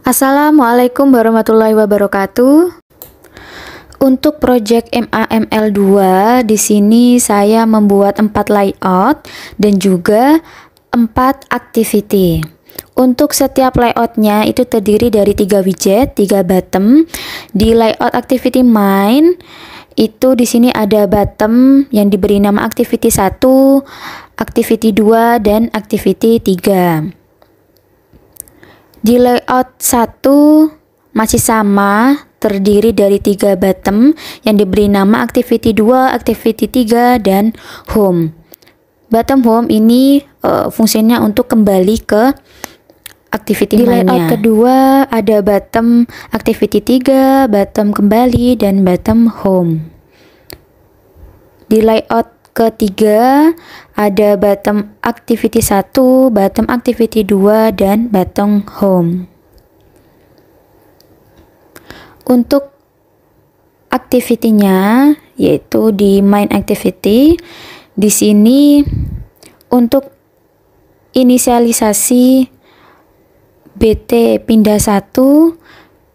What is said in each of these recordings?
Assalamualaikum warahmatullahi wabarakatuh. Untuk project MAML2 di sini saya membuat 4 layout dan juga 4 activity. Untuk setiap layoutnya itu terdiri dari 3 widget, 3 bottom. Di layout activity main itu di sini ada bottom yang diberi nama activity 1, activity 2 dan activity 3. Di layout 1 masih sama, terdiri dari 3 bottom yang diberi nama activity 2, activity 3 dan home. Bottom home ini fungsinya untuk kembali ke activity mainnya. Di layout kedua ada bottom activity 3, bottom kembali dan bottom home. Di layout ketiga ada bottom activity 1, bottom activity 2 dan bottom home. Untuk activity-nya yaitu di main activity, di sini untuk inisialisasi BT pindah 1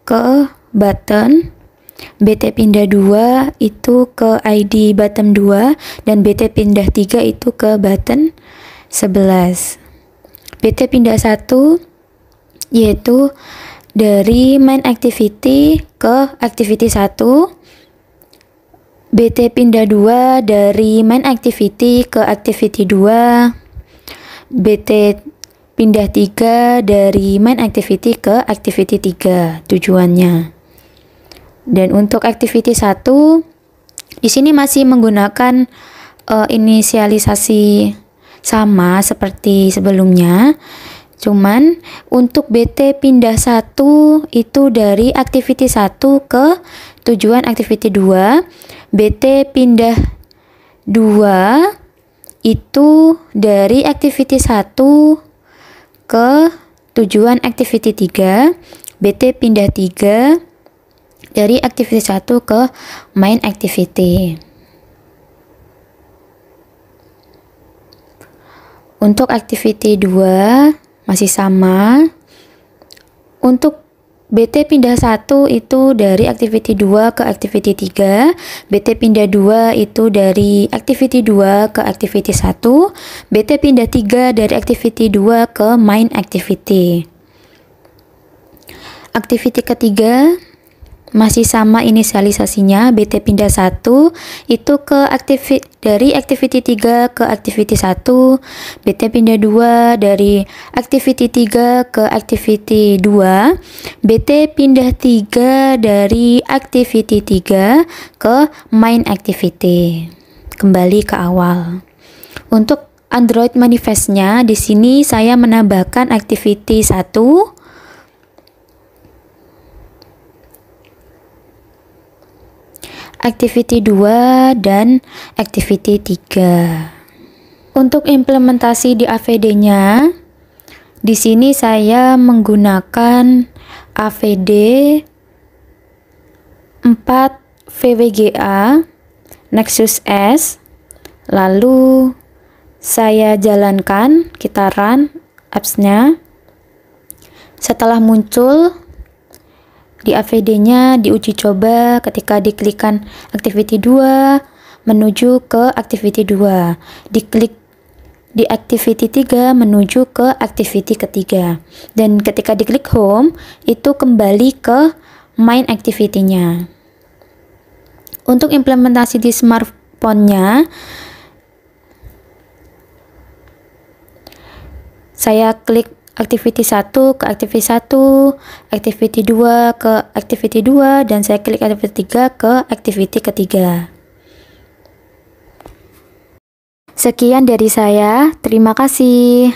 ke button, BT pindah 2 itu ke ID button 2 dan BT pindah 3 itu ke button 11. BT pindah 1 yaitu dari main activity ke activity 1, BT pindah 2 dari main activity ke activity 2, BT pindah 3 dari main activity ke activity 3 tujuannya. Dan untuk activity 1 di sini masih menggunakan inisialisasi sama seperti sebelumnya. Cuman untuk BT pindah 1 itu dari activity 1 ke tujuan activity 2, BT pindah 2 itu dari activity 1 ke tujuan activity 3, BT pindah 3 dari activity 1 ke main activity. Untuk activity 2 masih sama. Untuk BT pindah 1 itu dari activity 2 ke activity 3, BT pindah 2 itu dari activity 2 ke activity 1, BT pindah 3 dari activity 2 ke main activity. Activity ketiga masih sama inisialisasinya, BT pindah 1 itu ke dari activity 3 ke activity 1, BT pindah 2 dari activity 3 ke activity 2, BT pindah 3 dari activity 3 ke main activity. Kembali ke awal. Untuk Android manifestnya di sini saya menambahkan activity 1, activity 2 dan activity 3. Untuk implementasi di AVD-nya, di sini saya menggunakan AVD 4 VWGA Nexus S. Lalu saya jalankan, kita run apps-nya. Setelah muncul di AVD-nya diuji coba ketika diklikkan activity 2 menuju ke activity 2, diklik di activity 3 menuju ke activity ketiga, dan ketika diklik home itu kembali ke main activity-nya. Untuk implementasi di smartphone-nya saya klik activity 1 ke activity 1, activity 2 ke activity 2, dan saya klik activity 3 ke activity ketiga. Sekian dari saya, terima kasih.